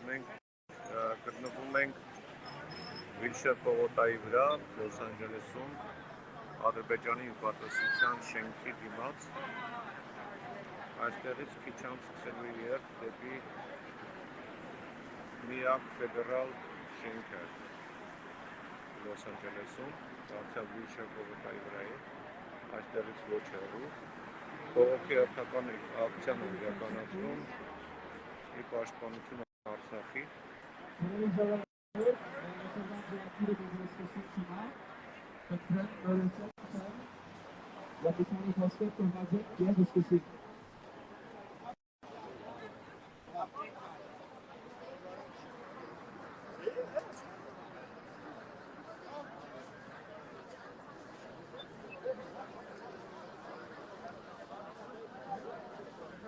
մենք գտնվում ենք Բողոքի վրա, Լոս Անջելոսում, Ադրբեջանի հյուպատոսության շենքի դիմաց, այստեղից քիչ անց սկսելու է դեպի միակ ֆեդերալ շենքը Լոս Անջելոսում, Արցախի Բողոքի վրա է, այստեղից ոչ հեռու, Բողոքի հերթական ակցիան է իրականացնում ի պաշտպանություն Արցախի։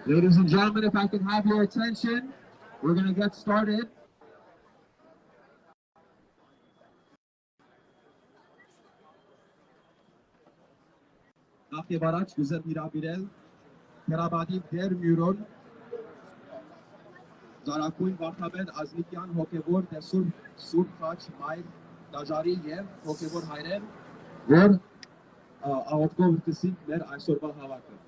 Ladies and gentlemen, if I can have your attention, we're going to get started. Նախ եւ առաջ գուզեմ հրավիրել Карабախի դեր մյուրոն Զարակույն Վարդապետ Ազնիկյան հոգևոր դեսուր Սուրբ Խաչ Մայր Դաժարի եւ հոգևոր հայրեն, որ աղոթքով կսինք մեր այսօրվա հավաքը։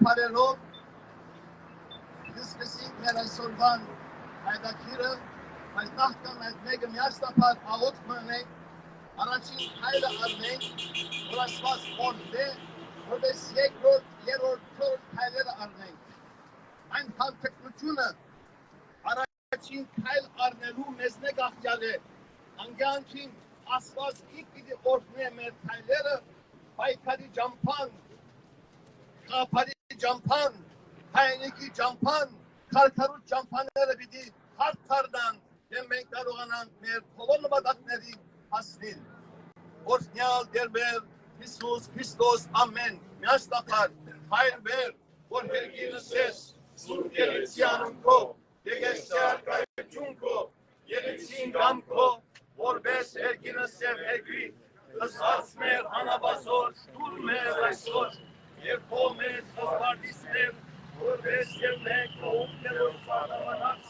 Parelov, discussing Merasolvan, Adakira, my Nachtan and Mega Miastapad, Aotmane, Arachin Haida Arne, Raswas on there, for the Siegro, Yeror Tur, Haida Arne. And Pantekutuna, Arachin Kail Arnelu, Mesnegach Yale, Angankin, Aswas Iki the Orne, Tylera, by Kadi Jampan, Kapari. Jampan, Hainiki Jampan, Karkaru Jampanere bidi, Hartardan, Yemekler olanan mer, Kolonabadakleri, Hasnil. Ortnyal derber, Jesus, Christos, Amen. Miastapar, Hayber, Orhergin ses, Surkelitianunko, Degesher Kaychunko, Yelitsin Gamko, Orbes Ergina Sev Egri, Asmer Hanabazor, Turmer Raisor. Երբոմեց հոսպարտիսներ, որպես և մենք կողումներով սաղավանած,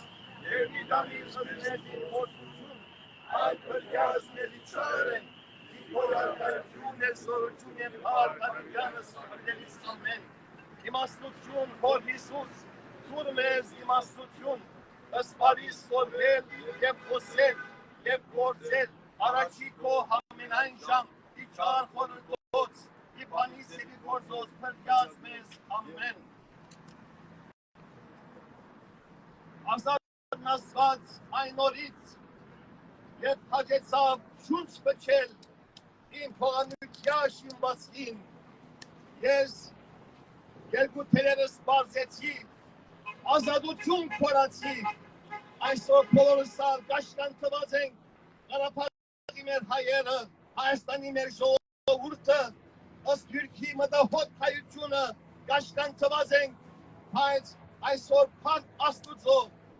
և միդամիր ժվնետին խորտություն, այդ բրգյազների չար են, դիպորարկայություն և սորություն և հարկարիգյանս բրդելից ամեն, իմաստություն, որ Հիսուս, ծուր մեզ իմաստություն, ըսպարիս սորվել և խոսել և գործել, առաջի քո համենայն ժամ, իչար խորընդոց, Իպանիսիվի գործոց պրդյաց մեզ, ամեն։ Ազատ նասված այն օրից, ետ հաջեցավ շունչ պչել, իմ փողանուքյա շիմվածին, ես երկու թերերս բարձեցի, ազատություն քորացի, այսօր բոլորսար կաշկան թված ենք, Ղարաբաղի մեր հայերը, Հայաստանի մեր ժողովուրդը, ըստ յուրքի մտահոտ հայությունը կաշկան թված ենք, բայց այսօր փառք Աստուծո,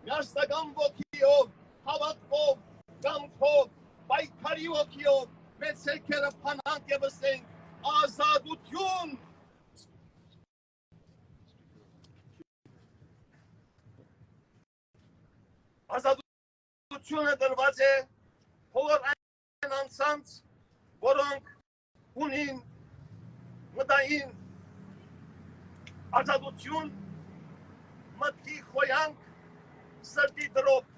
միասնական ոգիով, հավատքով, կամքով, պայքարի ոգիով, մեծ սերքերը փանանք և ասենք ազատություն։ Ազատությունը դրված է բոլոր այն անձանց, որոնք ունին մտային ազատություն, մտքի խոյանք, սրտի դրոպ,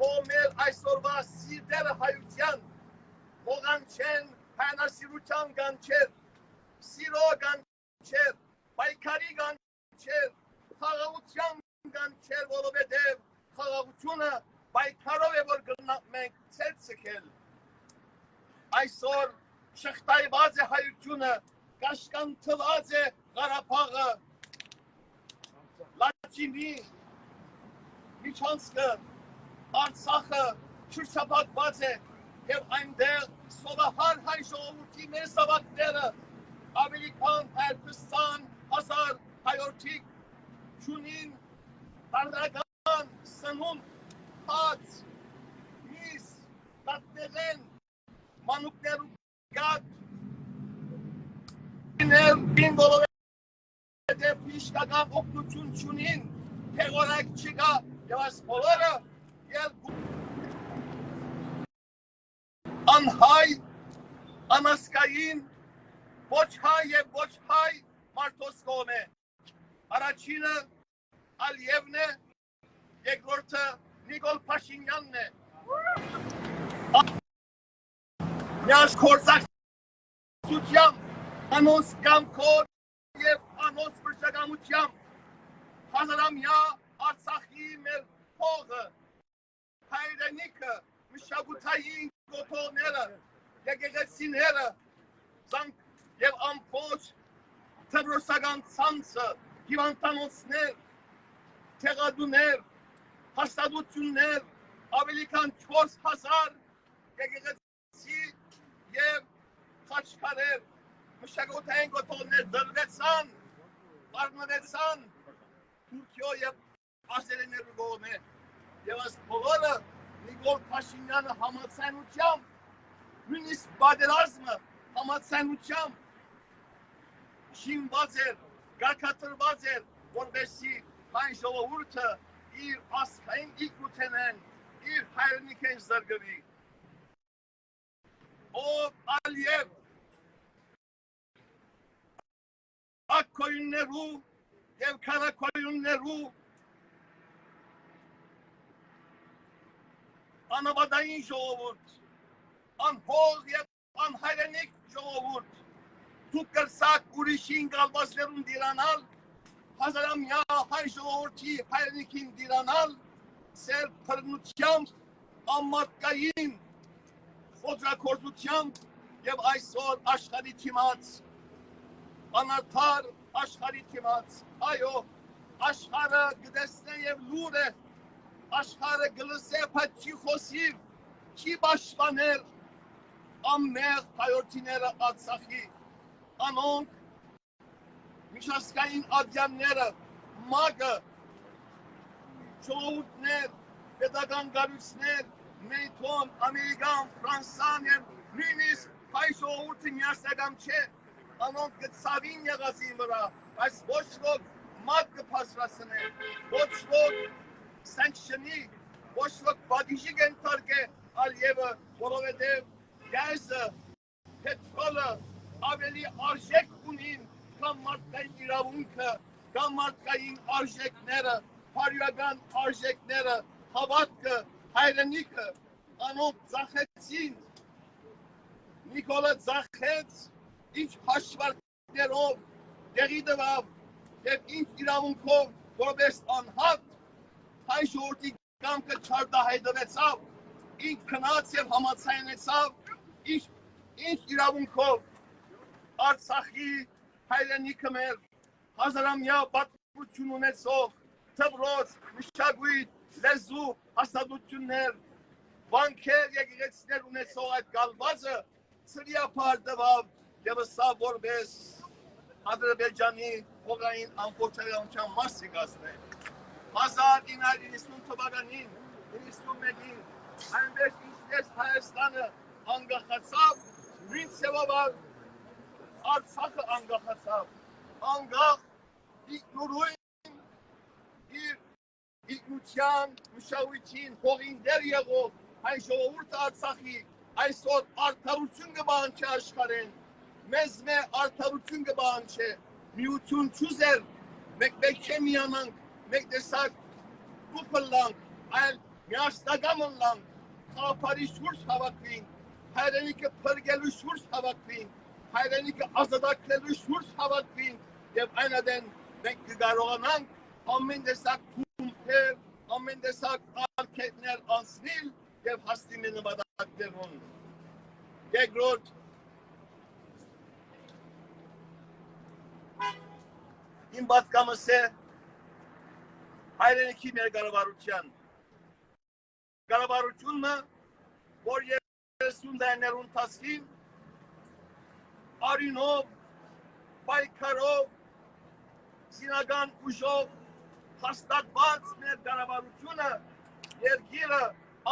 թող մեր այսօրվա սիրտերը հայության, խողանչեն հայանասիրության գանչեր, սիրո գանչեր, պայքարի գանչեր, խաղաղության գանչեր, որովհետև խաղաղությունը պայքարով է, որ գնանք մենք ցել ցկել։ Այսօր շղթայված է հայությունը, կաշկան թված է Ղարաբաղը, Առաջինի միջանցքը Արցախը շրջապատված է եւ այնտեղ սովահար հայ ժողովրդի մեր զավակները ավելի քան 120,000 հայորդիկ չունին տարրական սնունդ, հաց, միս, կատներեն, մանուկներ ու գատ դեպ իսկական օգնություն չունին, թեղորակ չկա եւ այս բոլորը անհայ, անասկային, ոչ հայ եւ ոչ հայ մարդոց կողմ է։ Առաջինը Ալիևն է, երկրորդը Նիկոլ Փաշինյանն է։ Միած կորզակցությամբ, անոնց կամքով եւ անոնց վրճակամությամբ հազարամյա Արցախի մեր հողը, հայրենիքը, մշակութային գոտոները, եկեղեցիները, եւ ամբողջ թռոսական ցանցը, հիվանդանոցներ, թեղադուներ, հաստատություններ, ավելի քան 4,000 եկեղեցի եւ խաչքարեր, մշակութային գոտոներ դրվեցան, առնվեցան Թուրքիո եւ Ազերիներու կողմէ եւ այս բոլորը Նիկոլ Փաշինյանը համացանությամբ նույնիսկ պատերազմը համացանությամբ շինված էր, կարգադրված էր, որպեսզի հայ ժողովուրդը իր ազգային ինքնութենեն, իր հայրենիքեն զրկվի։ Ով Ալիև ակոյուններու եւ քարակոյուններու անավադային ժողովուրդ, անհող եւ անհայրենիք ժողովուրդ, դուք կրսակ ուրիշին գալվածներուն դիրանալ, հազարամյա հայ ժողովրդի հայրենիքին դիրանալ, սեր փրկնությամբ, ամմատկային խոձրակործությամբ եւ այսօր աշխարհի թիմած, անարդար աշխարհի թիմած, այո, աշխարհը գտեսնե եւ լուր է, աշխարհը գլսե փաչի խոսիվ, չի պաշտպաներ ամմեղ հայորդիները Արցախի, անոնք միջազգային ադյանները, մագը, ժողովուրդներ, պետական գարույցներ, Նեյթոն, Ամերիկան, Ֆրանսան եւ նույնիսկ հայ ժողովուրդը միասնական չէ, անոնք գծավին եղածին վրա, այս ոչ ոք մագ կփասրացնե, ոչ ոք սանկշնի, ոչ ոք բադիժի կենթարկե Ալիևը, որովհետև գազը, պետրոլը ավելի արժեք ունին, կամ մարդկային իրավունքը, կամ մարդկային արժեքները, հարյուրական արժեքները, հավատքը, հայրենիքը, անոնք ծախեցին, Նիկոլը ծախեց, ինչ հաշվարկներով, դեղի դվավ, և ինչ իրավունքով, որպես անհատ, հայ ժողովրդի կամքը չարտահայտվեցավ, ինչ քնած և համացանեցավ, ինչ իրավունքով Արցախի հայրենիքը մեր հազարամյա պատմություն ունեցող թվրոց, մշակույթ, լեզու, հաստատություններ, վանքեր, եկեղեցիներ ունեցող այդ գալվածը սրիափար տվավ եւ սա որպես Ադրբեջանի հողային ամբողջականության մասը կազմե 1990 թվականին 91-ին այնպես ինչպես Հայաստանը անկախացավ նույն ծավալ Արցախը անկախացավ անկախ ինքնուրույն իր ինքնության մշակույթին հողին դեր եղող հայ ժողովուրդը Արցախի այսօր արդարություն կբանչի աշխարհեն մեզ արդարություն կբանչի միություն չուզեր մեկ չէ միանանք մեկ տեսակ կուպլանք այլ միասնական լանք խաղապարի շուրջ հավաքվին հայրենիքը փրկելու շուրջ հավաքվին հայրենիքը ազատագրելու շուրջ հավաքվին եւ այնադեն մենք կկարողանանք ամեն տեսակ թումբեր ամեն տեսակ արկետներ անցնել եւ հասնել նպատակներուն երկրորդ իմ պատկամս է հայրենիքի մեր կառավարությունը, որ 30 տարիներու ընթացքում արյունով, պայքարով, զինական ուժով հաստատված մեր կառավարությունը երկիրը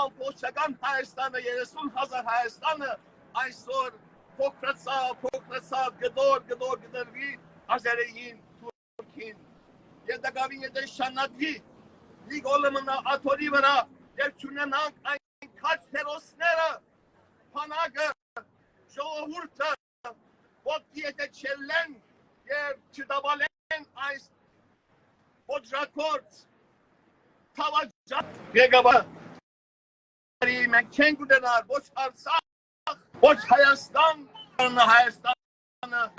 ամբողջական Հայաստանը 30,000 Հայաստանը այսօր փոքրացավ գդորվի ազերեին թուրքին եւ դակավին եթե շանադվի լիգոլը մնա աթորի վրա եւ չունենանք այն քաչ հերոսները փանակը ժողովուրդը ոտքի եթե չելեն եւ չդավալեն այս ոչրակորց թավաջատ եկավա մենք չենք ունենալ ոչ Արցախ ոչ Հայաստանը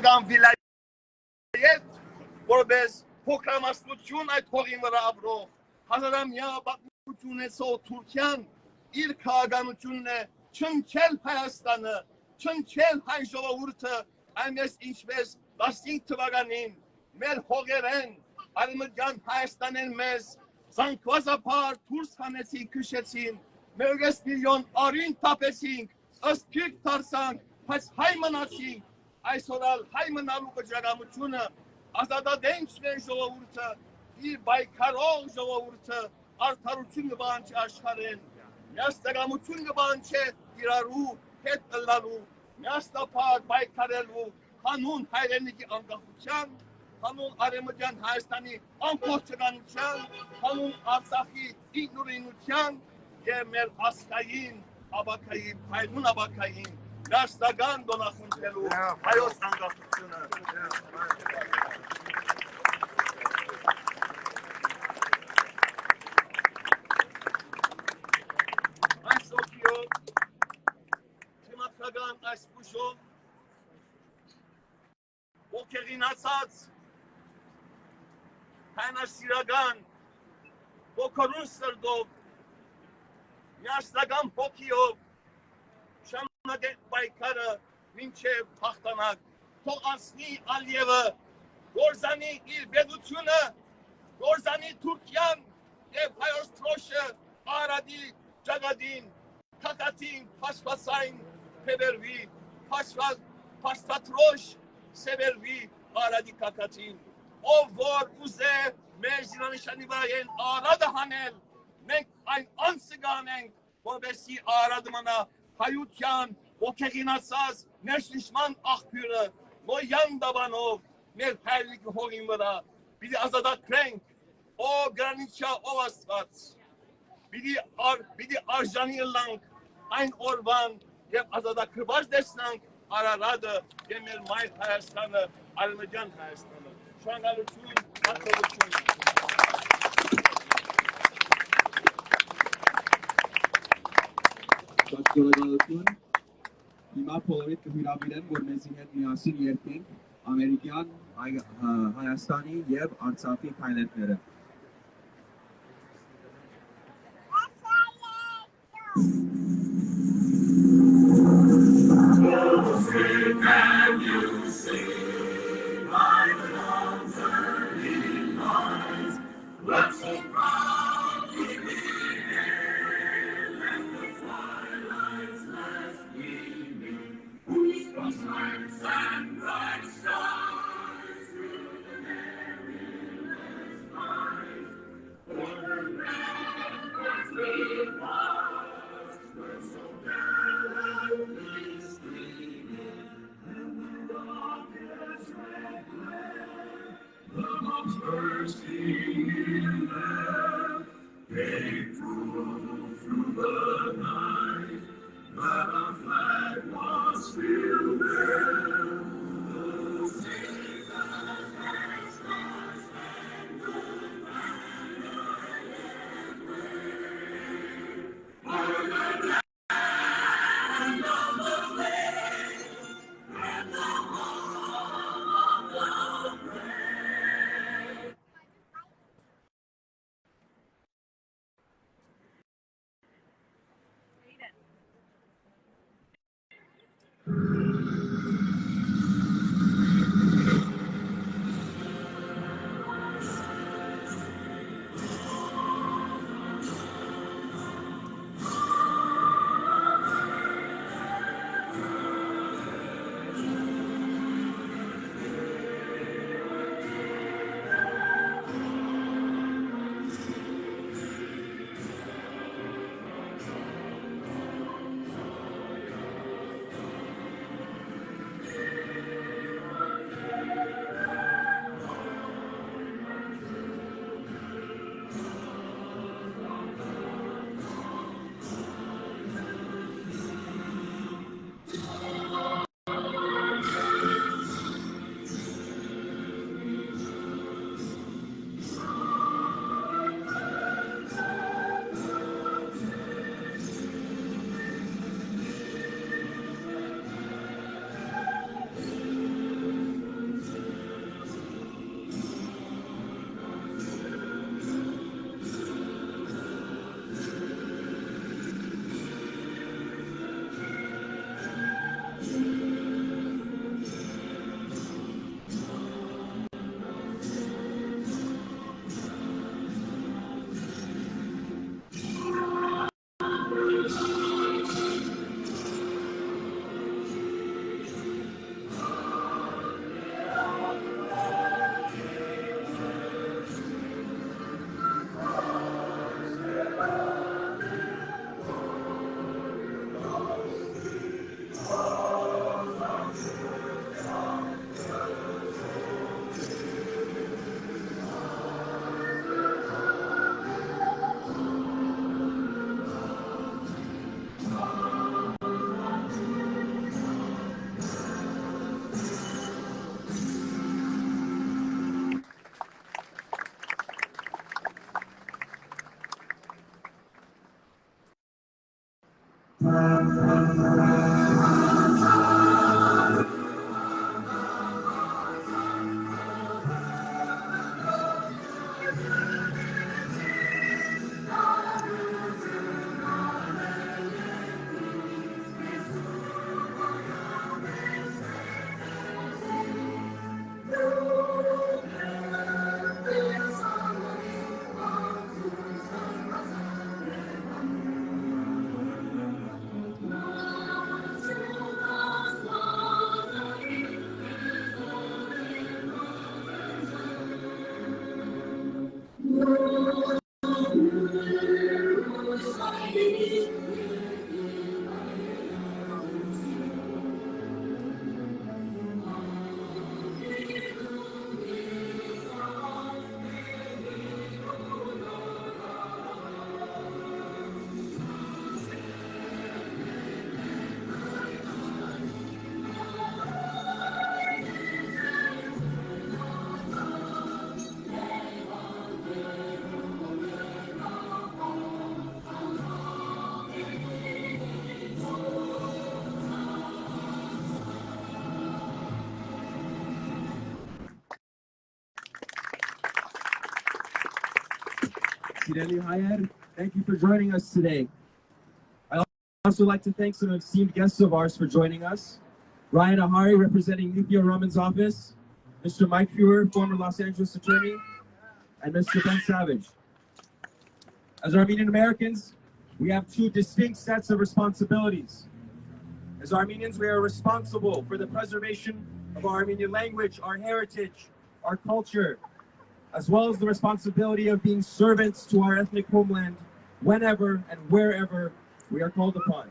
կամ վիլայետ որպես փոքրամասնություն այդ հողի վրա ապրող հազարամյա պատմություն ունեցող Թուրքիան իր քաղաքականությունն է չնչել Հայաստանը, չնչել հայ ժողովուրդը այնպես ինչպես 15 թվականին մեր հողերեն արևմտյան Հայաստանեն մեզ զանգվածաբար դուրս հանեցին, քշեցին, 1 միլիոն արին թափեցինք, ըստ քիք դարձանք, բայց հայ մնացինք, այսօր հայ մնալու վճռականությունը ազատադենչ մեր ժողովուրդը, իր բայկարող ժողովուրդը արդարություն կբանչի աշխարհեն, միասնական կբանչի իրարու հետ ըլլալու, միասնապար բայկարելու հանուն հայրենիքի անկախության, հանուն արևմտյան Հայաստանի ամբողջականության, հանուն Արցախի ինքնուրույնության եւ մեր ազգային աբակային, հայրուն աբակային միասնական դոնախնդրելու հայոց անկախությունը այս օգիով թիմացական այս ուժով ոգեղինացած հայնասիրական ոգորուն սրդով միասնական հոգիով շարունակենք պայքարը մինչև հաղթանակ թող անցնի Ալիևը գործանի իր բեդությունը գործանի Թուրքիան եւ հայոց թրոշը Արադի Ջագադին Թակատին փաշվածային փեբերվի փաշվածաթրոշ սեբերվի Արադի Թակատին ով որ ուզե մեր զինանշանի վրա են Արադը հանել մենք այն անձը կանենք որովհետեւ Արադը մնա հայության ոգեղինացած ներշնչման աղբյուրը նոյան դավանով մեր հայրենիքի հողին վրա պիտի ազատագրենք ով գրանիչա ով Աստված պիտի արժանի ըլլանք այն օրվան եւ ազատագրված տեսնանք Արարատը եւ մեր մայր Հայաստանը արևմտյան Հայաստանը շնորհակալություն հաջողություն Շնորհակալություն հիմա բոլորիդ կհյուրավիրեմ որ մեզի հետ միասին երգենք ամերիկյան Հայաստանի եւ Արցախի հայրենիքները Can you see my lungs early lines, waxing proudly in the air, and the twilight's last gleaming, whose lights and bright stars through the perilous fight, for the ramparts we watched were so gallantly streaming. The bombs bursting in there, they proved through the night that our flag was still there. Those days of bright stars and good banner and wave, for the land of the brave and the home of the brave. Thank you for joining us today. I'd also like to thank some esteemed guests of ours for joining us. Ryan Ahari, representing Nithya Raman's office, Mr. Mike Fewer, former Los Angeles attorney, and Mr. Ben Savage. As Armenian Americans, we have two distinct sets of responsibilities. As Armenians, we are responsible for the preservation of our Armenian language, our heritage, our culture, as well as the responsibility of being servants to our ethnic homeland whenever and wherever we are called upon.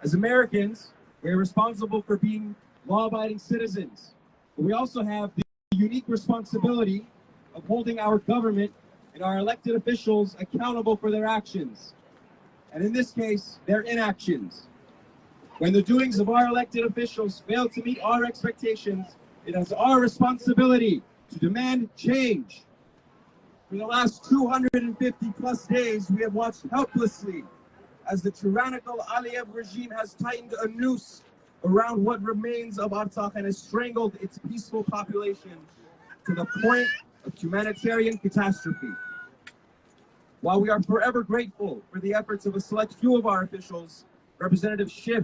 As Americans, we are responsible for being law-abiding citizens, but we also have the unique responsibility of holding our government and our elected officials accountable for their actions, and in this case, their inactions. When the doings of our elected officials fail to meet our expectations, it is our responsibility to demand change. For the last 250 plus days, we have watched helplessly as the tyrannical Aliyev regime has tightened a noose around what remains of Artsakh and has strangled its peaceful population to the point of humanitarian catastrophe. While we are forever grateful for the efforts of a select few of our officials, Representative Schiff,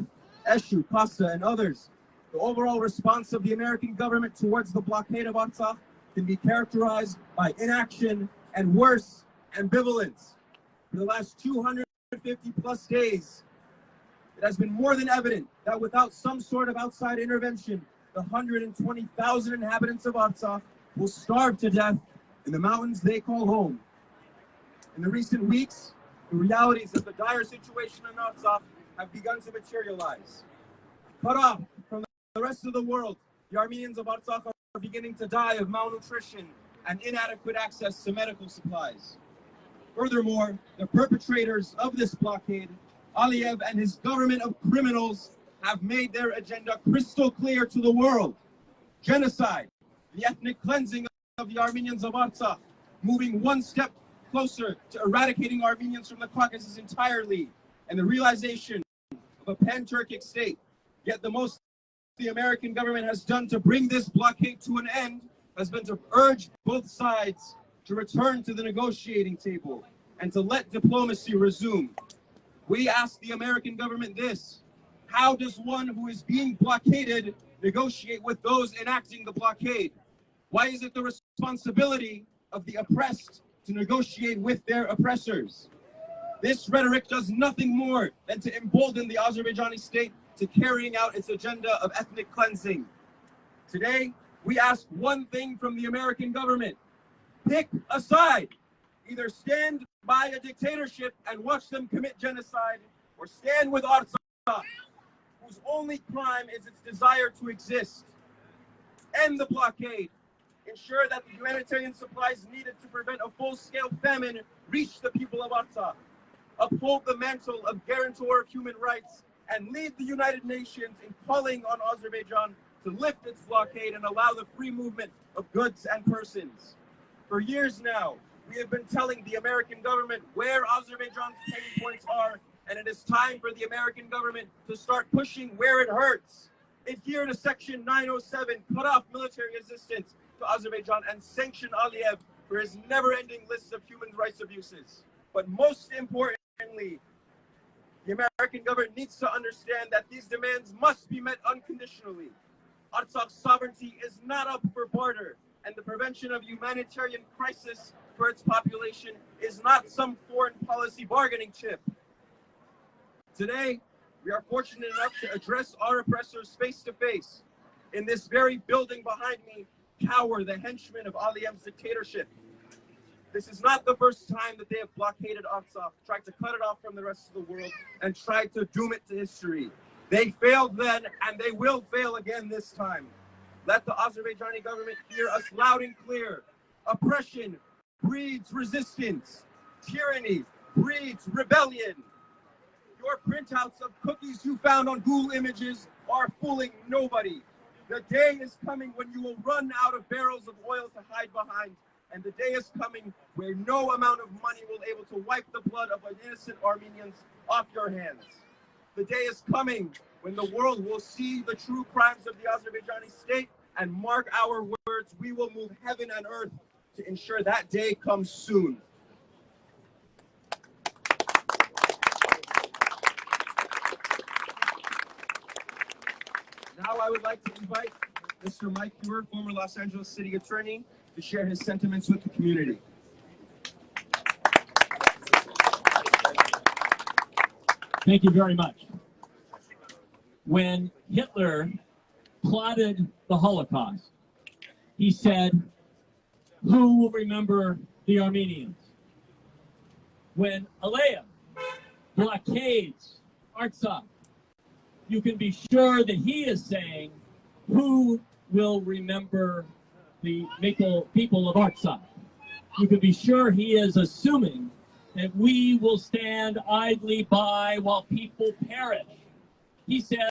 Eshu, Costa, and others, the overall response of the American government towards the blockade of Artsakh can be characterized by inaction and worse, ambivalence. For the last 250 plus days, it has been more than evident that without some sort of outside intervention, the 120,000 inhabitants of Artsakh will starve to death in the mountains they call home. In the recent weeks, the realities of the dire situation in Artsakh have begun to materialize. Cut off from the rest of the world, the Armenians of Artsakh are beginning to die of malnutrition and inadequate access to medical supplies. Furthermore, the perpetrators of this blockade, Aliyev and his government of criminals, have made their agenda crystal clear to the world. Genocide, the ethnic cleansing of the Armenians of Artsakh, moving one step closer to eradicating Armenians from the Caucasus entirely, and the realization of a pan-Turkic state. Yet the most the American government has done to bring this blockade to an end has been to urge both sides to return to the negotiating table and to let diplomacy resume. We ask the American government this: how does one who is being blockaded negotiate with those enacting the blockade? Why is it the responsibility of the oppressed to negotiate with their oppressors? This rhetoric does nothing more than to embolden the Azerbaijani state to carrying out its agenda of ethnic cleansing. Today, we ask one thing from the American government. Pick a side. Either stand by a dictatorship and watch them commit genocide, or stand with Artsakh, whose only crime is its desire to exist. End the blockade. Ensure that the humanitarian supplies needed to prevent a full-scale famine reach the people of Artsakh. Uphold the mantle of guarantor of human rights and lead the United Nations in calling on Azerbaijan to lift its blockade and allow the free movement of goods and persons. For years now, we have been telling the American government where Azerbaijan's pain points are, and it is time for the American government to start pushing where it hurts. Adhere to Section 907, cut off military assistance to Azerbaijan, and sanction Aliyev for his never-ending list of human rights abuses. But most importantly, the American government needs to understand that these demands must be met unconditionally. Artsakh's sovereignty is not up for barter, and the prevention of humanitarian crisis for its population is not some foreign policy bargaining chip. Today, we are fortunate enough to address our oppressors face to face. In this very building behind me cower the henchmen of Aliyev's dictatorship. This is not the first time that they have blockaded Artsakh, tried to cut it off from the rest of the world, and tried to doom it to history. They failed then, and they will fail again this time. Let the Azerbaijani government hear us loud and clear. Oppression breeds resistance. Tyranny breeds rebellion. Your printouts of cookies you found on Google Images are fooling nobody. The day is coming when you will run out of barrels of oil to hide behind, and the day is coming where no amount of money will be able to wipe the blood of innocent Armenians off your hands. The day is coming when the world will see the true crimes of the Azerbaijani state, and mark our words, we will move heaven and earth to ensure that day comes soon. Now I would like to invite Mr. Mike Hewer, former Los Angeles City Attorney, to share his sentiments with the community. Thank you very much. When Hitler plotted the Holocaust, he said, "Who will remember the Armenians?" When Aliyev blockades Artsakh, you can be sure that he is saying, "Who will remember the people of Artsakh?" You can be sure he is assuming that we will stand idly by while people perish. He says,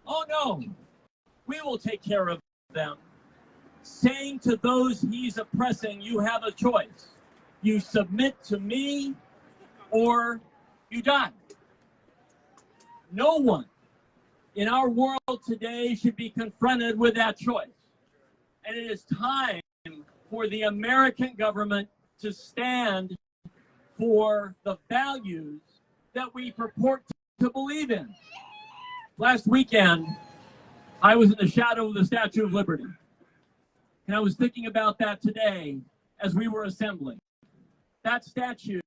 "Oh no, we will take care of them," saying to those he's oppressing, you have a choice. You submit to me or you die. No one in our world today should be confronted with that choice. And it is time for the American government to stand for the values that we purport to believe in. Last weekend, I was in the shadow of the Statue of Liberty. And I was thinking about that today as we were assembling. That statue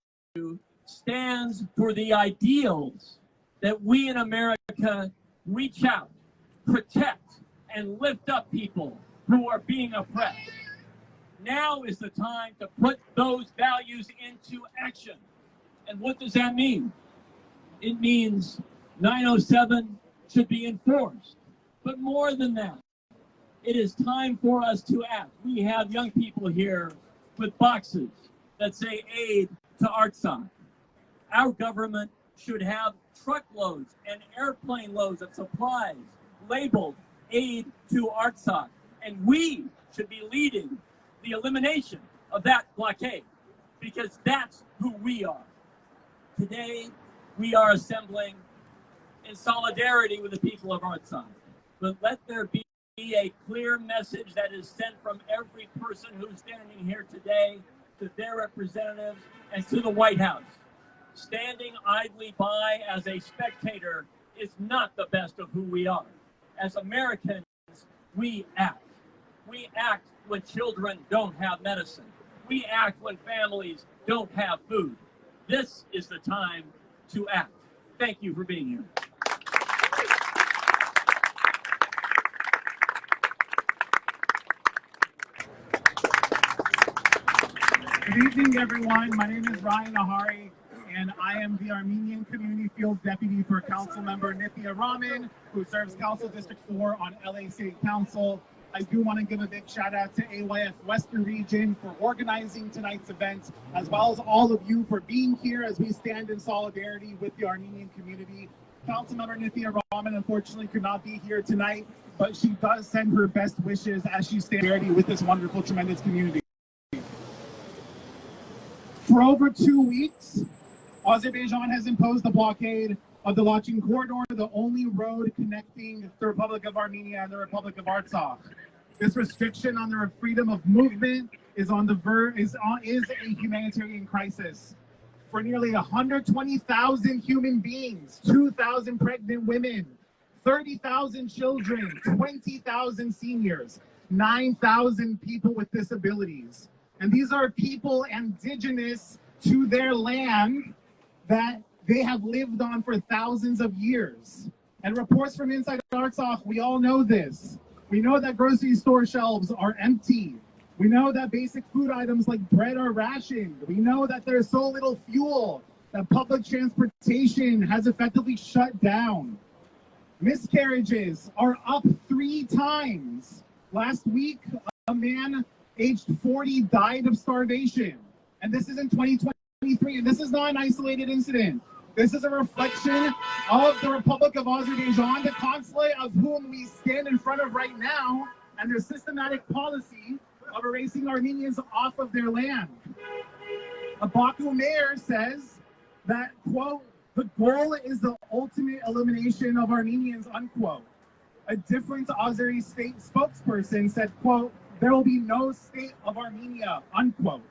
stands for the ideals that we in America reach out, protect, and lift up people who are being oppressed. Now is the time to put those values into action. And what does that mean? It means 907 should be enforced. But more than that, it is time for us to act. We have young people here with boxes that say aid to Artsakh. Our government should have truckloads and airplane loads of supplies labeled aid to Artsakh. And we should be leading the elimination of that blockade, because that's who we are. Today, we are assembling in solidarity with the people of Artsakh. But let there be a clear message that is sent from every person who's standing here today to their representatives and to the White House. Standing idly by as a spectator is not the best of who we are. As Americans, we act. We act when children don't have medicine. We act when families don't have food. This is the time to act. Thank you for being here. Good evening, everyone. My name is Ryan Ahari, and I am the Armenian Community Field Deputy for Council Member Nithya Rahman, who serves Council District 4 on LA City Council. I do want to give a big shout out to AYF Western Region for organizing tonight's event, as well as all of you for being here as we stand in solidarity with the Armenian community. Councilmember Nithya Rahman unfortunately could not be here tonight, but she does send her best wishes as she stands in solidarity with this wonderful, tremendous community. For over 2 weeks, Azerbaijan has imposed the blockade of the Lachin Corridor, the only road connecting the Republic of Armenia and the Republic of Artsakh. This restriction on the freedom of movement is a humanitarian crisis. For nearly 120,000 human beings, 2,000 pregnant women, 30,000 children, 20,000 seniors, 9,000 people with disabilities. And these are people indigenous to their land that they have lived on for thousands of years. And reports from inside Artsakh, we all know this. We know that grocery store shelves are empty. We know that basic food items like bread are rationed. We know that there's so little fuel that public transportation has effectively shut down. Miscarriages are up 3 times. Last week, a man aged 40 died of starvation. And this is in 2023, and this is not an isolated incident. This is a reflection of the Republic of Azerbaijan, the consulate of whom we stand in front of right now, and their systematic policy of erasing Armenians off of their land. A Baku mayor says that, quote, the goal is the ultimate elimination of Armenians, unquote. A different Azeri state spokesperson said, quote, there will be no state of Armenia, unquote.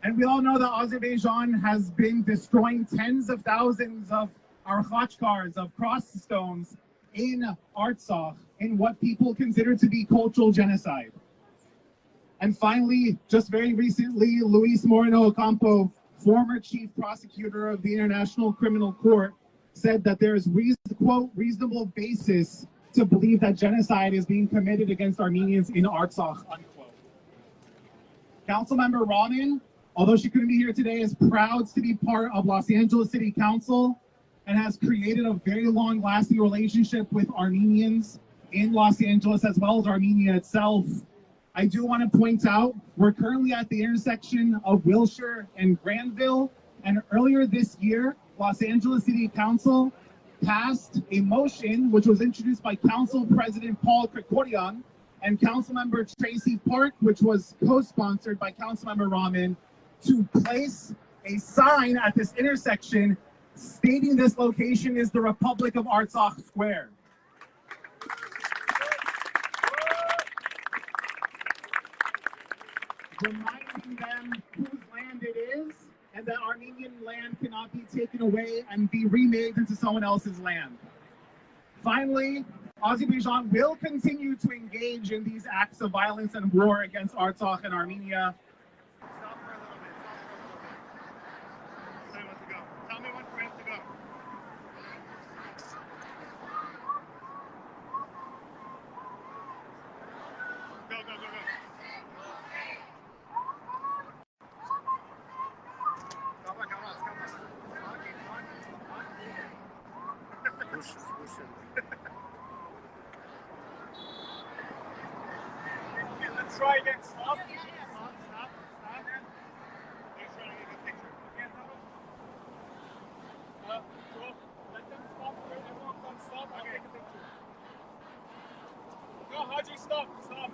And we all know that Azerbaijan has been destroying tens of thousands of our khachkars, of cross stones in Artsakh, in what people consider to be cultural genocide. And finally, just very recently, Luis Moreno Ocampo, former chief prosecutor of the International Criminal Court, said that there is, quote, reasonable basis to believe that genocide is being committed against Armenians in Artsakh, unquote. Councilmember Rahman, although she couldn't be here today, is proud to be part of Los Angeles City Council and has created a very long-lasting relationship with Armenians in Los Angeles as well as Armenia itself. I do want to point out, we're currently at the intersection of Wilshire and Granville, and earlier this year, Los Angeles City Council passed a motion which was introduced by Council President Paul Krikorian and Councilmember Tracy Park, which was co-sponsored by Councilmember Rahman, to place a sign at this intersection stating this location is the Republic of Artsakh Square. Reminding them whose land it is and that Armenian land cannot be taken away and be remade into someone else's land. Finally, Azerbaijan will continue to engage in these acts of violence and war against Artsakh and Armenia. Stop for a little bit. Tell me when to go. Tell me when for him to go. Go, go, go, go. Let's try again. Stop. Stop. Stop. Stop. Let's try to get a picture. Again, cool. Let them stop. Everyone can stop. I'll take a picture. No, Haji, stop. Stop.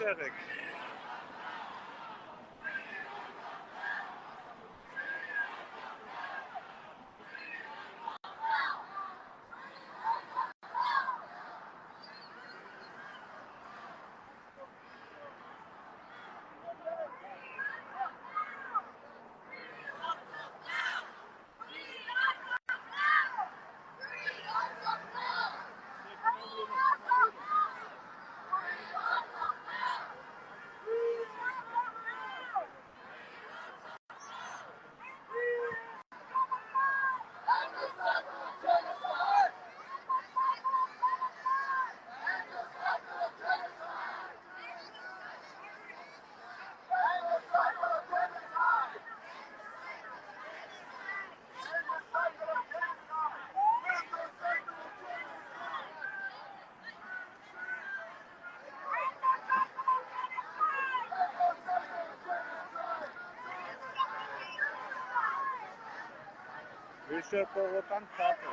Eric. Vişer Bogota'nın katı.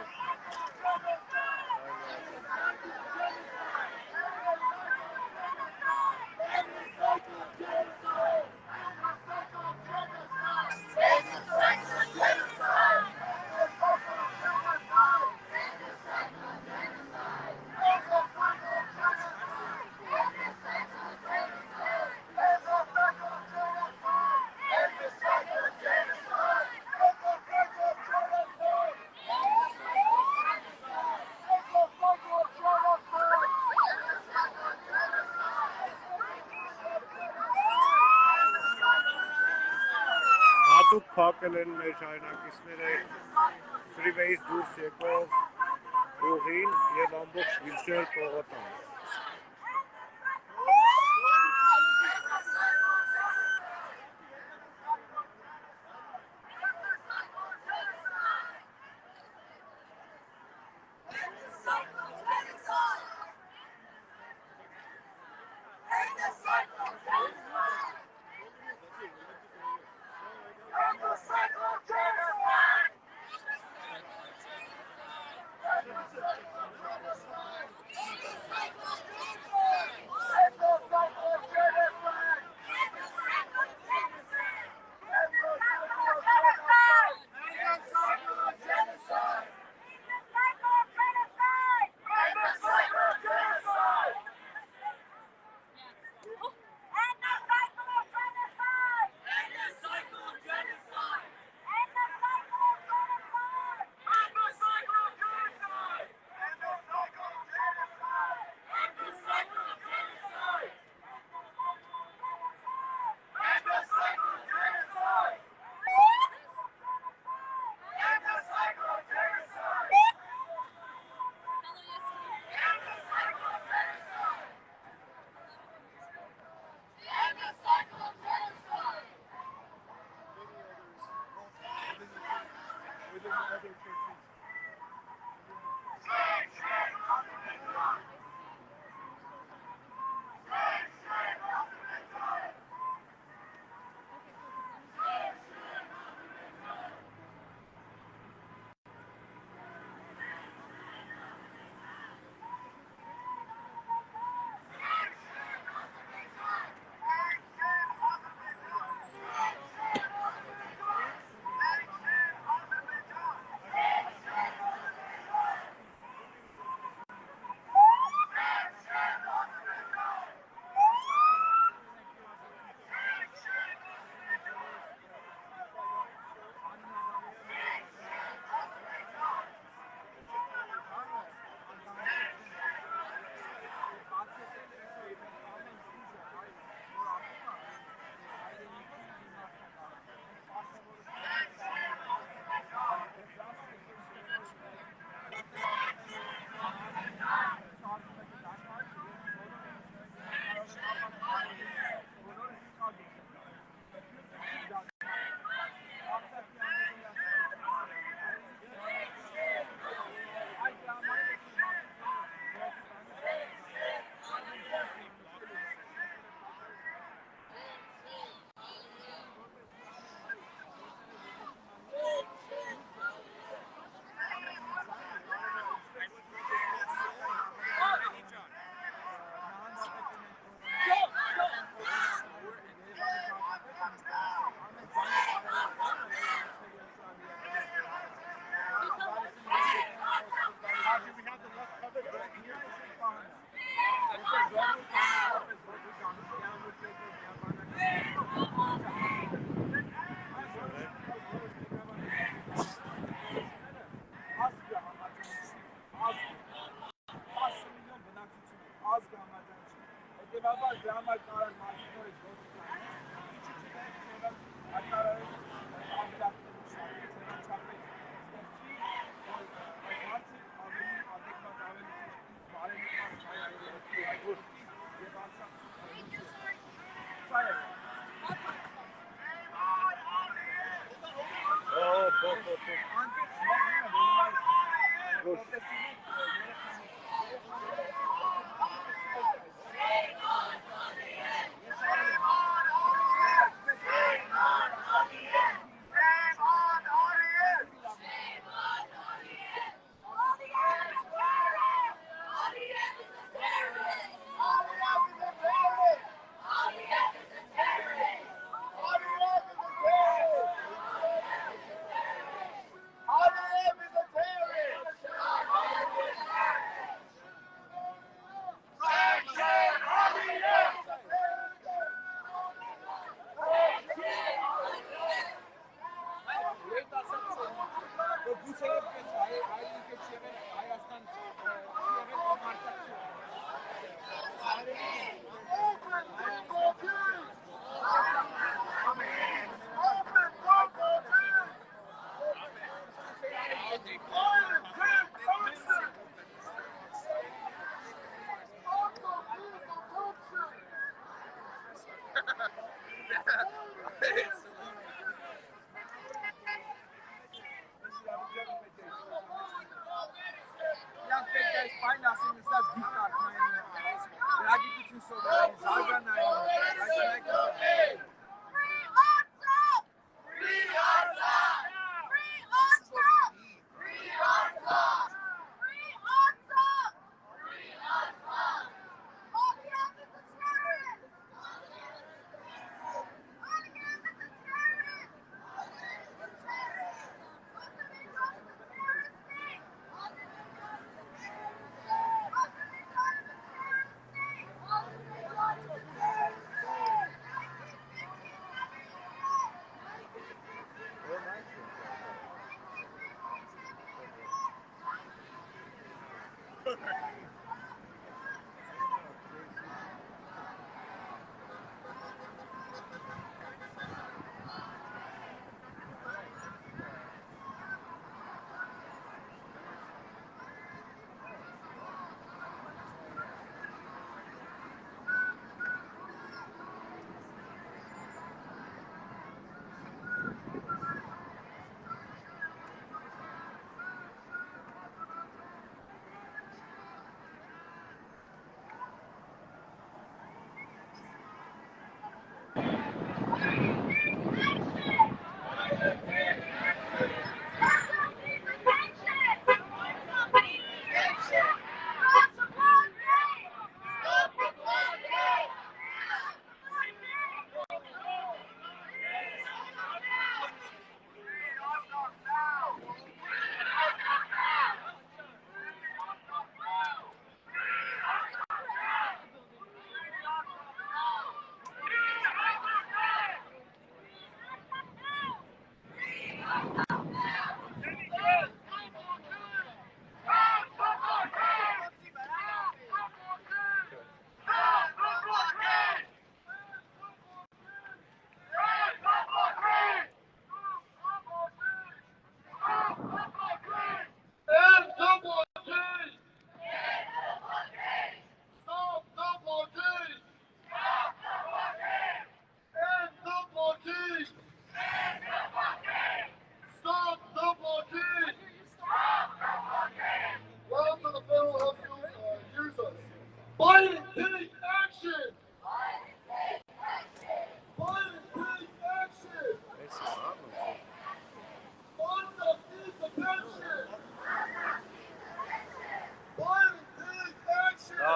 Հատուկ փակել են մեր հայրենակիցները ֆրիվեյից դուրս եկող ուղին և ամբողջ Վիլշեր Բողոքան։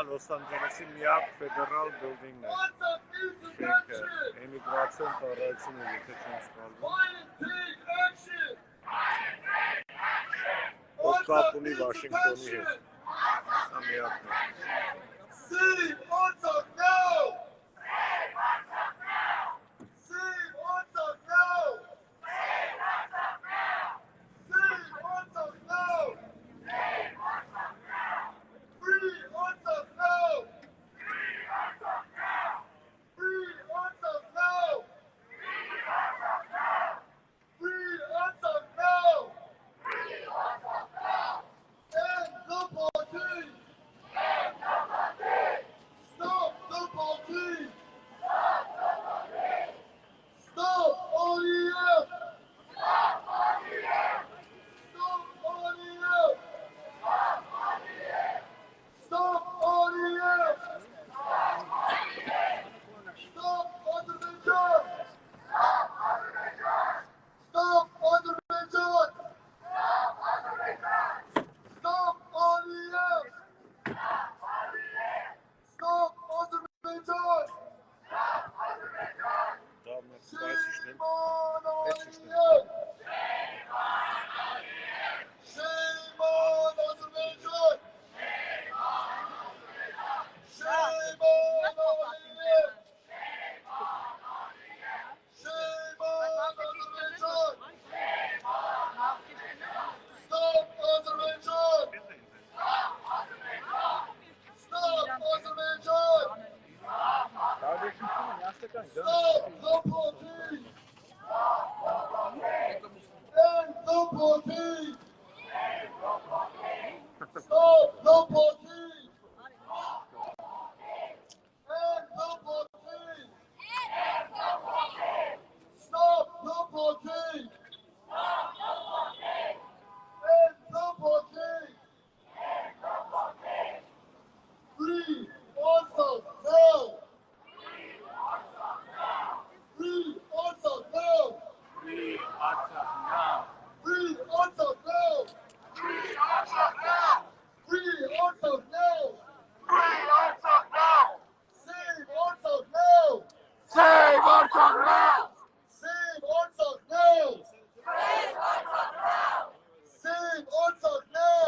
Լոս Անջելոսի միակ ֆեդերալ բիլդինգն է, շենքը, էմիգրացիոն ծառայությունը, եթե չեմ սխալվում, ով կապ ունի Վաշինգտոնի հետ, սա միակն է։ Artsakh now! Save Artsakh now! Save Artsakh now! Save Artsakh now!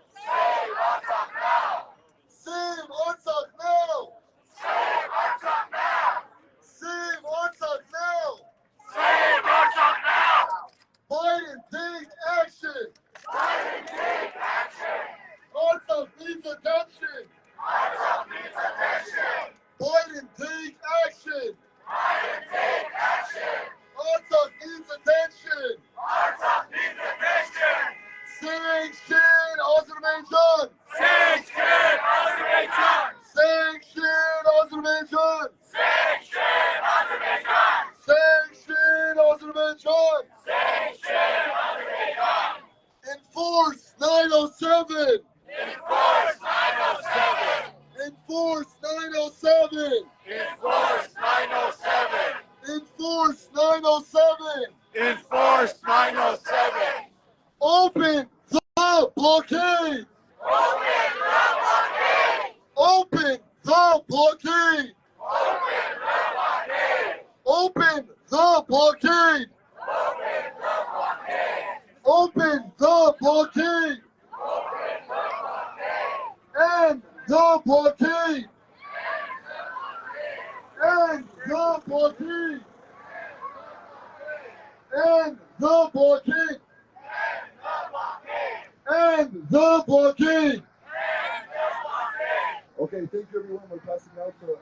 Save Artsakh now! Save Artsakh now! Save Artsakh now! Save Artsakh now! Save Artsakh now! Biden, take action! Biden, take action! Artsakh needs attention! Artsakh needs attention! Biden, take action! Biden, take action! Artsakh needs attention! Artsakh needs attention! Sanction Azerbaijan! Sanction Azerbaijan! Sanction Azerbaijan! Sanction Azerbaijan! Sanction Azerbaijan! Sanction Azerbaijan! Enforce 907! Enforce 907! Enforce 907! Enforce 907! Enforce 907! Enforce 907! Open the blockade! Open the blockade! Open the blockade! Open the blockade! Open the blockade! Open the blockade! End the blockade! End the blockade! End the blockade! End the blockade! Okay, thank you everyone. We're passing out to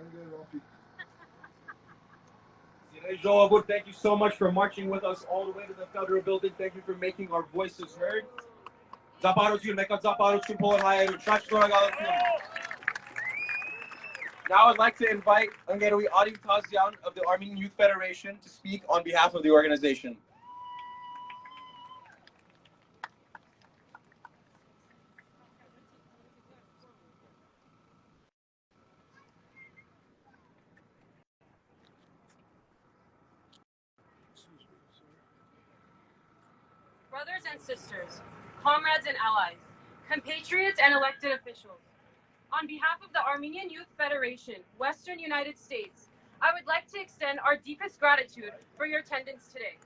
Angelos. Thank you so much for marching with us all the way to the federal building. Thank you for making our voices heard. Now I'd like to invite Angelos Adi Tazyan of the Armenian Youth Federation to speak on behalf of the organization. Brothers and sisters, comrades and allies, compatriots and elected officials, on behalf of the Armenian Youth Federation, Western United States, I would like to extend our deepest gratitude for your attendance today.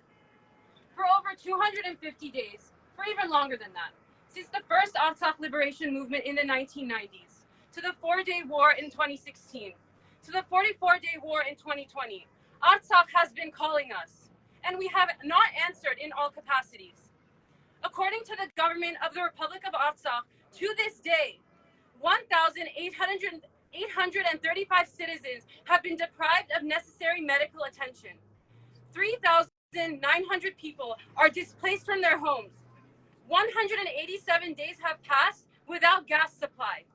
For over 250 days, for even longer than that, since the first Artsakh liberation movement in the 1990s, to the 4-day war in 2016, to the 44-day war in 2020, Artsakh has been calling us, and we have not answered in all capacities. According to the government of the Republic of Artsakh, to this day, 1,835 citizens have been deprived of necessary medical attention. 3,900 people are displaced from their homes. 187 days have passed without gas supply.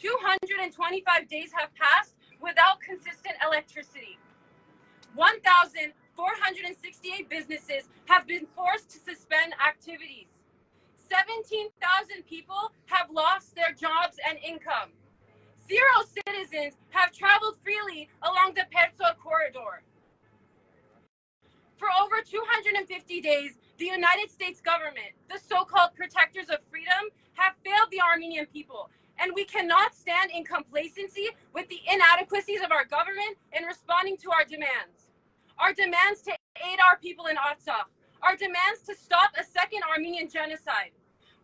225 days have passed without consistent electricity. 1,468 businesses have been forced to suspend activities. 17,000 people have lost their jobs and income. 0 citizens have traveled freely along the Pertso corridor. For over 250 days, the United States government, the so-called protectors of freedom, have failed the Armenian people, and we cannot stand in complacency with the inadequacies of our government in responding to our demands. Our demands to aid our people in Artsakh, our demands to stop a second Armenian genocide.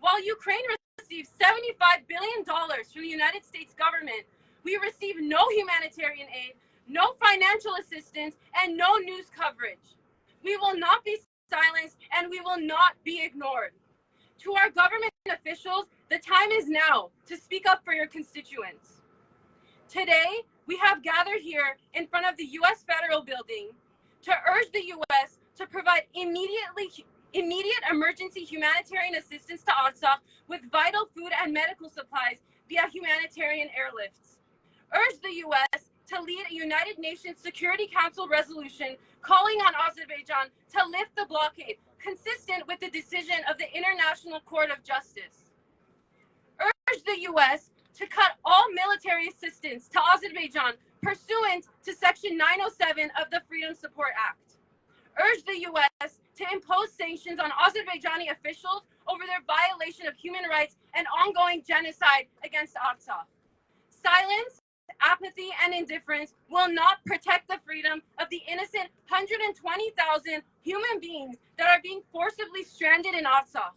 While Ukraine receives $75 billion from the United States government, we receive no humanitarian aid, no financial assistance, and no news coverage. We will not be silenced, and we will not be ignored. To our government officials, the time is now to speak up for your constituents. Today, we have gathered here in front of the U.S. Federal Building to urge the U.S. to provide immediate emergency humanitarian assistance to Artsakh with vital food and medical supplies via humanitarian airlifts. Urge the U.S. to lead a United Nations Security Council resolution calling on Azerbaijan to lift the blockade, consistent with the decision of the International Court of Justice. Urge the U.S. to cut all military assistance to Azerbaijan pursuant to Section 907 of the Freedom Support Act. Urge the U.S. to impose sanctions on Azerbaijani officials over their violation of human rights and ongoing genocide against Artsakh. Silence apathy, and indifference will not protect the freedom of the innocent 120,000 human beings that are being forcibly stranded in Artsakh.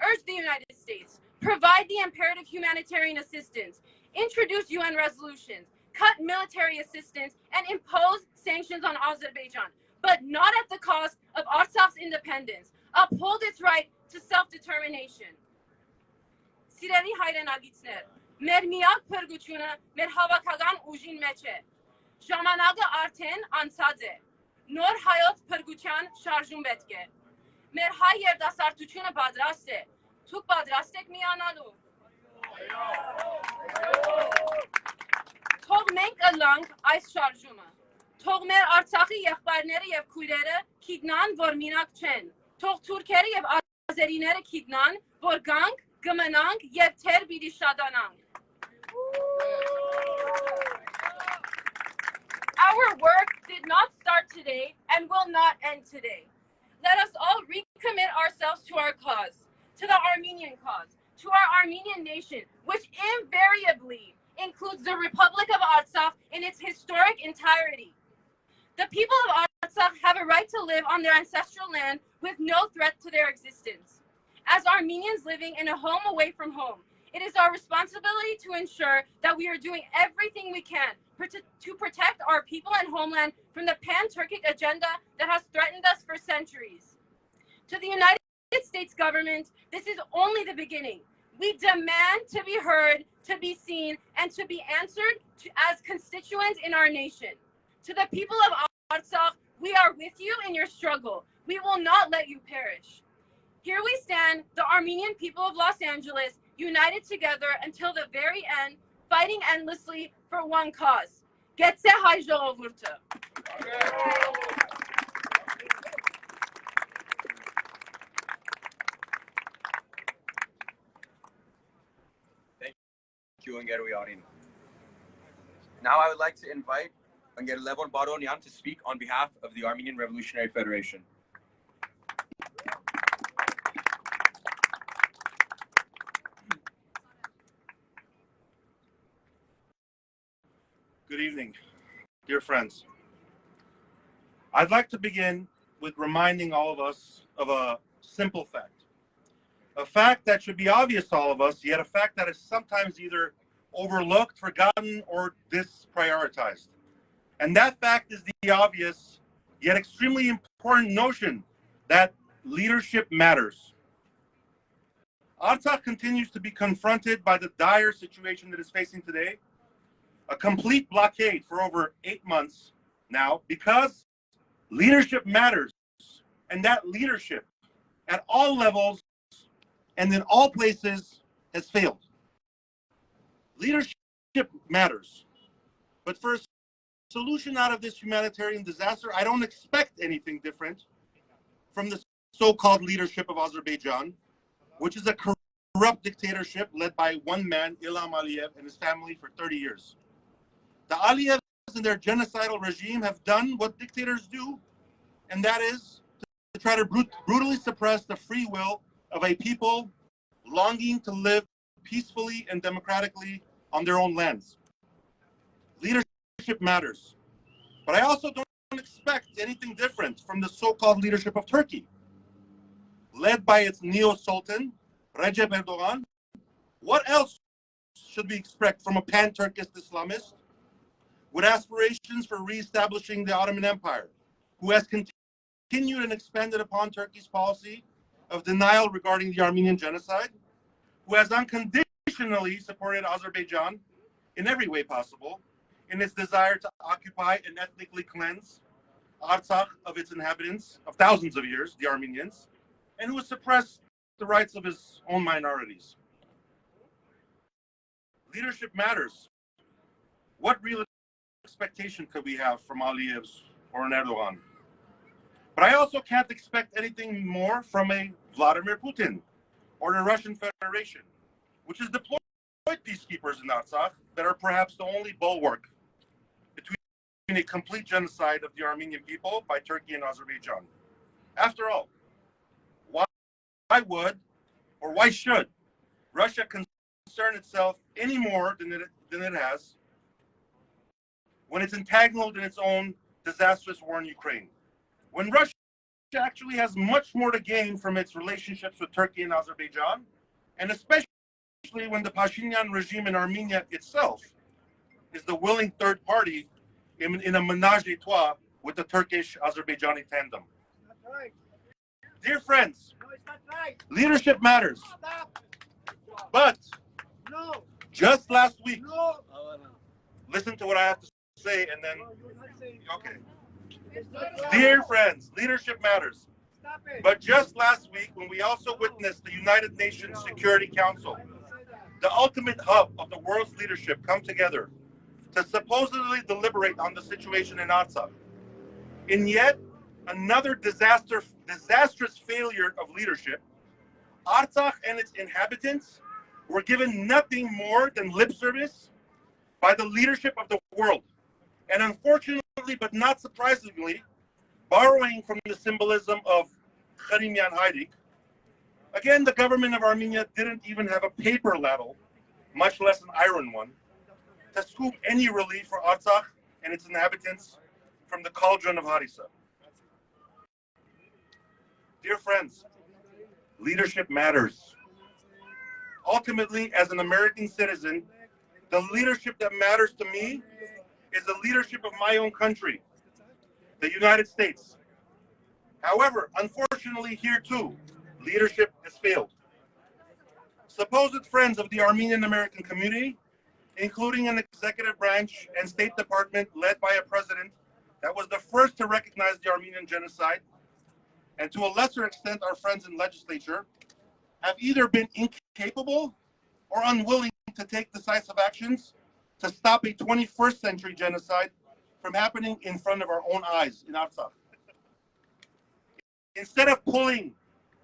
Urge the United States, provide the imperative humanitarian assistance, introduce UN resolutions, cut military assistance, and impose sanctions on Azerbaijan, but not at the cost of Artsakh's independence. Uphold its right to self-determination. Սիրելի հայրենագիտներ, մեր միակ փրկությունը մեր հավաքական ուժին մեջ է։ Ժամանակը արդեն անցած է։ Նոր հայոց փրկության շարժում պետք է։ Մեր հայ երիտասարդությունը պատրաստ է։ Դուք պատրաստ եք միանալու։ Թող մենք ըլլանք այս շարժումը։ Թող մեր Արցախի եղբայրները եւ քույրերը գիտնան, որ մինակ չեն։ Թող թուրքերը եւ ազերիները գիտնան, որ գանք, գմնանք եւ թեր պիտի շատանանք։ Our work did not start today and will not end today. Let us all recommit ourselves to our cause, to the Armenian cause, to our Armenian nation, which invariably includes the Republic of Artsakh in its historic entirety. The people of Artsakh have a right to live on their ancestral land with no threat to their existence. As Armenians living in a home away from home, it is our responsibility to ensure that we are doing everything we can to protect our people and homeland from the pan-Turkic agenda that has threatened us for centuries. To the United States government, this is only the beginning. We demand to be heard, to be seen, and to be answered as constituents in our nation. To the people of Artsakh, we are with you in your struggle. We will not let you perish. Here we stand, the Armenian people of Los Angeles, united together until the very end, fighting endlessly for one cause. Getse hay ժողովուրդը. Thank you, Angelo Yarin. Now I would like to invite Angelo Levon Baronyan to speak on behalf of the Armenian Revolutionary Federation. Good evening, dear friends. I'd like to begin with reminding all of us of a simple fact. A fact that should be obvious to all of us, yet a fact that is sometimes either overlooked, forgotten, or disprioritized. And that fact is the obvious, yet extremely important notion that leadership matters. Artsakh continues to be confronted by the dire situation that is facing today. A complete blockade for over 8 months now because leadership matters, and that leadership at all levels and in all places has failed. Leadership matters, but for a solution out of this humanitarian disaster, I don't expect anything different from the so-called leadership of Azerbaijan, which is a corrupt dictatorship led by one man, Ilham Aliyev, and his family for 30 years. The Aliyevs and their genocidal regime have done what dictators do, and that is to try to brutally suppress the free will of a people longing to live peacefully and democratically on their own lands. Leadership matters, but I also don't expect anything different from the so-called leadership of Turkey, led by its neo-sultan, Recep Erdogan. What else should we expect from a pan-Turkist Islamist with aspirations for re-establishing the Ottoman Empire, who has continued and expanded upon Turkey's policy of denial regarding the Armenian genocide, who has unconditionally supported Azerbaijan in every way possible in its desire to occupy and ethnically cleanse Artsakh of its inhabitants of thousands of years, the Armenians, and who has suppressed the rights of his own minorities. Leadership matters. What real expectation could we have from Aliyev's or an Erdogan? But I also can't expect anything more from a Vladimir Putin or the Russian Federation, which has deployed peacekeepers in Artsakh that are perhaps the only bulwark between a complete genocide of the Armenian people by Turkey and Azerbaijan. After all, why would or why should Russia concern itself any more than it has when it's entangled in its own disastrous war in Ukraine. When Russia actually has much more to gain from its relationships with Turkey and Azerbaijan, and especially when the Pashinyan regime in Armenia itself is the willing third party in a menage a trois with the Turkish-Azerbaijani tandem. Dear friends, leadership matters. But just last week, listen to what I have to say and then, okay. Dear friends, leadership matters. But just last week, when we also witnessed the United Nations Security Council, the ultimate hub of the world's leadership, come together to supposedly deliberate on the situation in Artsakh, in yet another disastrous failure of leadership, Artsakh and its inhabitants were given nothing more than lip service by the leadership of the world. And unfortunately, but not surprisingly, borrowing from the symbolism of Kharimyan Hayrik, again, the government of Armenia didn't even have a paper ladle, much less an iron one, to scoop any relief for Artsakh and its inhabitants from the cauldron of Harissa. Dear friends, leadership matters. Ultimately, as an American citizen, the leadership that matters to me is the leadership of my own country, the United States. However, unfortunately here too, leadership has failed. Supposed friends of the Armenian American community, including an executive branch and State Department led by a president that was the first to recognize the Armenian genocide, and to a lesser extent our friends in legislature, have either been incapable or unwilling to take decisive actions to stop a 21st century genocide from happening in front of our own eyes in Artsakh. Instead of pulling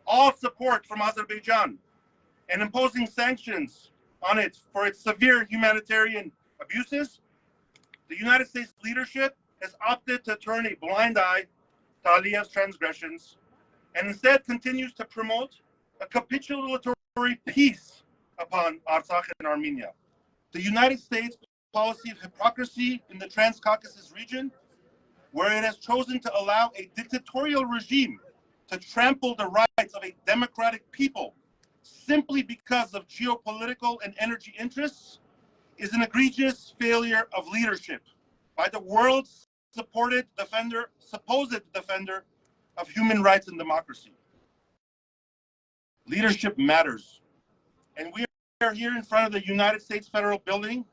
all support from Azerbaijan and imposing sanctions on it for its severe humanitarian abuses, the United States leadership has opted to turn a blind eye to Aliyev's transgressions and instead continues to promote a capitulatory peace upon Artsakh and Armenia. The United States policy of hypocrisy in the Trans-Caucasus region, where it has chosen to allow a dictatorial regime to trample the rights of a democratic people simply because of geopolitical and energy interests, is an egregious failure of leadership by the world's supposed defender of human rights and democracy. Leadership matters. And we are here in front of the United States Federal Building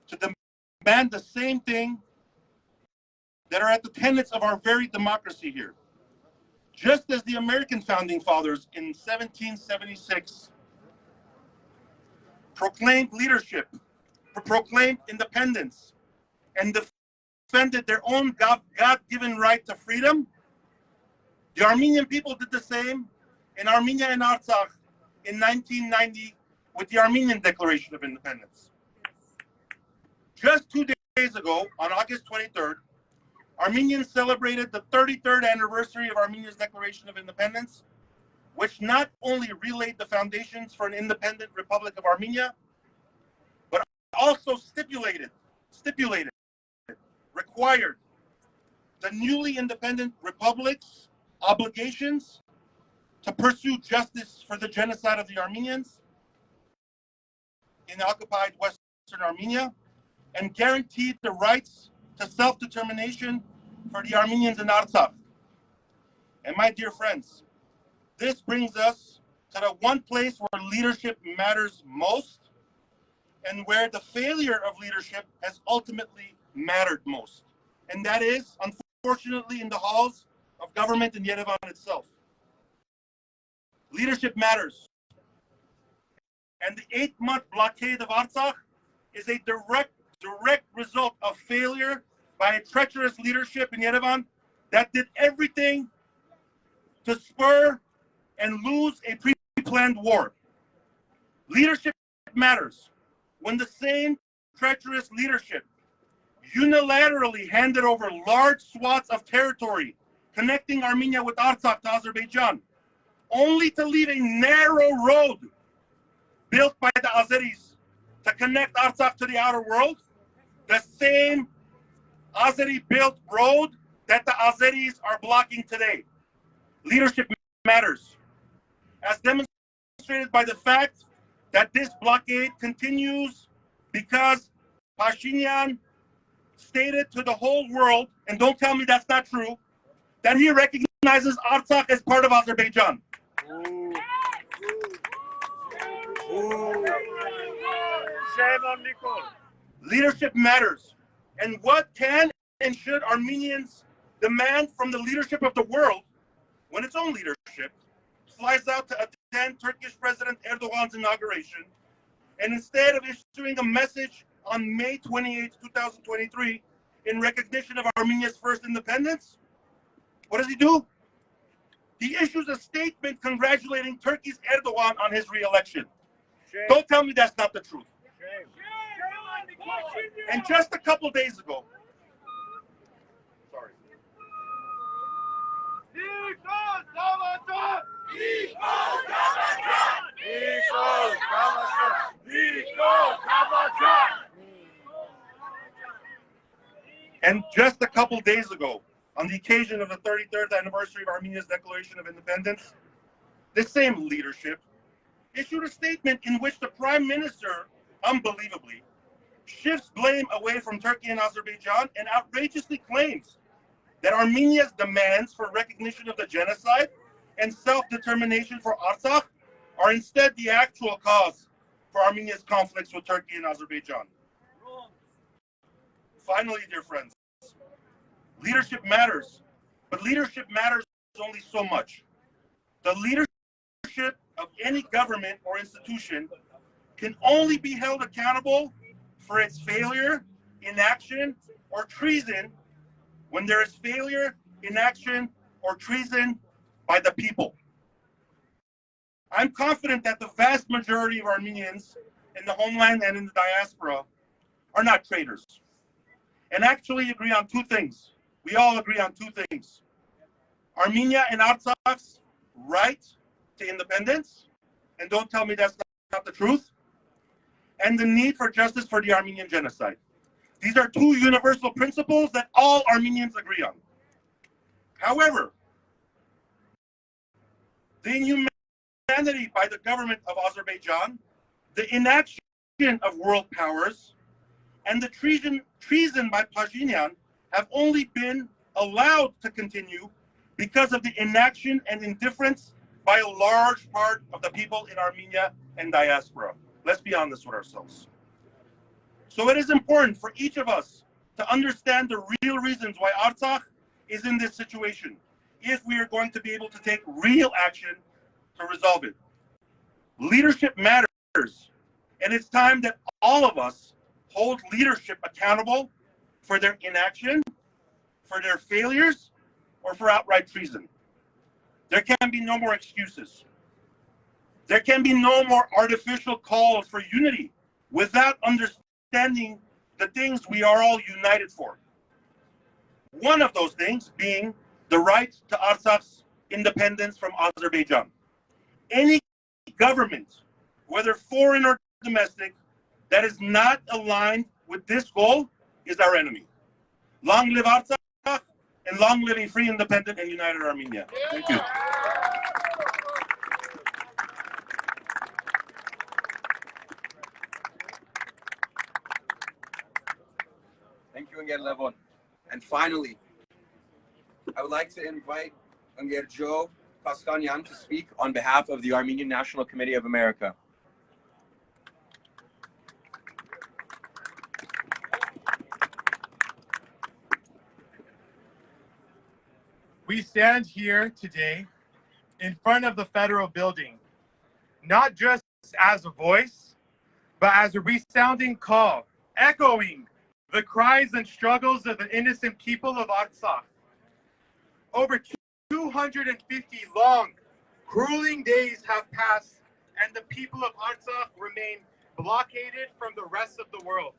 to demand the same thing that are at the tenets of our very democracy here. Just as the American founding fathers in 1776 proclaimed leadership, proclaimed independence, and defended their own God-given right to freedom, the Armenian people did the same in Armenia and Artsakh in 1990 with the Armenian Declaration of Independence. Just 2 days ago, on August 23rd, Armenians celebrated the 33rd anniversary of Armenia's Declaration of Independence, which not only relayed the foundations for an independent Republic of Armenia, but also required the newly independent republic's obligations to pursue justice for the genocide of the Armenians in occupied Western Armenia, and guaranteed the rights to self-determination for the Armenians in Artsakh. And my dear friends, this brings us to the one place where leadership matters most and where the failure of leadership has ultimately mattered most. And that is, unfortunately, in the halls of government in Yerevan itself. Leadership matters. And the 8-month blockade of Artsakh is a direct result of failure by a treacherous leadership in Yerevan that did everything to spur and lose a pre-planned war. Leadership matters. When the same treacherous leadership unilaterally handed over large swaths of territory connecting Armenia with Artsakh to Azerbaijan, only to leave a narrow road built by the Azeris to connect Artsakh to the outer world, the same Azeri-built road that the Azeris are blocking today. Leadership matters, as demonstrated by the fact that this blockade continues because Pashinyan stated to the whole world, and don't tell me that's not true, that he recognizes Artsakh as part of Azerbaijan. Shame on Nicole. Leadership matters. And what can and should Armenians demand from the leadership of the world when its own leadership flies out to attend Turkish President Erdogan's inauguration, and instead of issuing a message on May 28, 2023, in recognition of Armenia's first independence, what does he do? He issues a statement congratulating Turkey's Erdogan on his re-election. Don't tell me that's not the truth. And just a couple days ago, on the occasion of the 33rd anniversary of Armenia's declaration of independence, this same leadership issued a statement in which the Prime Minister, unbelievably, shifts blame away from Turkey and Azerbaijan and outrageously claims that Armenia's demands for recognition of the genocide and self-determination for Artsakh are instead the actual cause for Armenia's conflicts with Turkey and Azerbaijan. Finally, dear friends, leadership matters, but leadership matters only so much. The leadership of any government or institution can only be held accountable for its failure, inaction, or treason when there is failure, inaction, or treason by the people. I'm confident that the vast majority of Armenians in the homeland and in the diaspora are not traitors, and actually agree on two things. We all agree on two things: Armenia and Artsakh's right to independence, and don't tell me that's not the truth, and the need for justice for the Armenian genocide. These are two universal principles that all Armenians agree on. However, the inhumanity by the government of Azerbaijan, the inaction of world powers, and the treason by Pashinyan have only been allowed to continue because of the inaction and indifference by a large part of the people in Armenia and diaspora. Let's be honest with ourselves. So it is important for each of us to understand the real reasons why Artsakh is in this situation, if we are going to be able to take real action to resolve it. Leadership matters, and it's time that all of us hold leadership accountable for their inaction, for their failures, or for outright treason. There can be no more excuses. There can be no more artificial calls for unity without understanding the things we are all united for. One of those things being the right to Artsakh's independence from Azerbaijan. Any government, whether foreign or domestic, that is not aligned with this goal is our enemy. Long live Artsakh, and long live a free, independent, and united Armenia. Thank you. Thank you, Anger Levon. And finally, I would like to invite Anger Joe Paskanyan to speak on behalf of the Armenian National Committee of America. We stand here today in front of the federal building, not just as a voice, but as a resounding call, echoing the cries and struggles of the innocent people of Artsakh. Over 250 long, grueling days have passed, and the people of Artsakh remain blockaded from the rest of the world.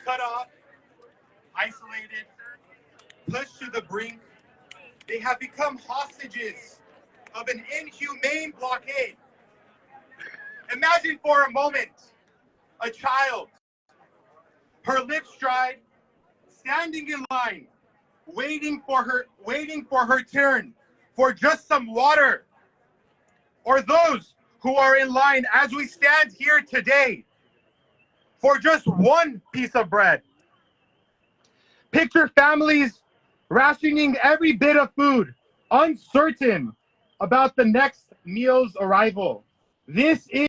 Cut off, isolated, pushed to the brink, they have become hostages of an inhumane blockade Imagine for a moment a child, her lips dried, standing in line, waiting for her turn for just some water. Or those who are in line as we stand here today for just one piece of bread. Picture families rationing every bit of food, uncertain about the next meal's arrival. This is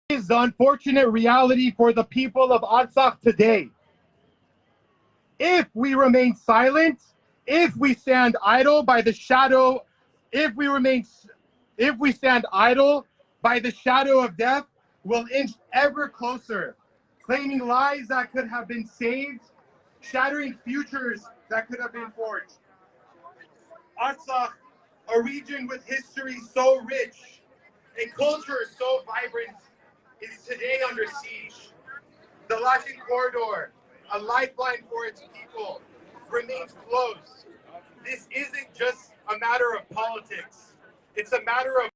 the unfortunate reality for the people of Artsakh today. If we remain silent, if we stand idle by the shadow, if we stand idle by the shadow of death, we'll inch ever closer, claiming lives that could have been saved, shattering futures that could have been forged. Artsakh, a region with history so rich and culture so vibrant, is today under siege. The Latin corridor, a lifeline for its people, remains closed. This isn't just a matter of politics. It's a matter of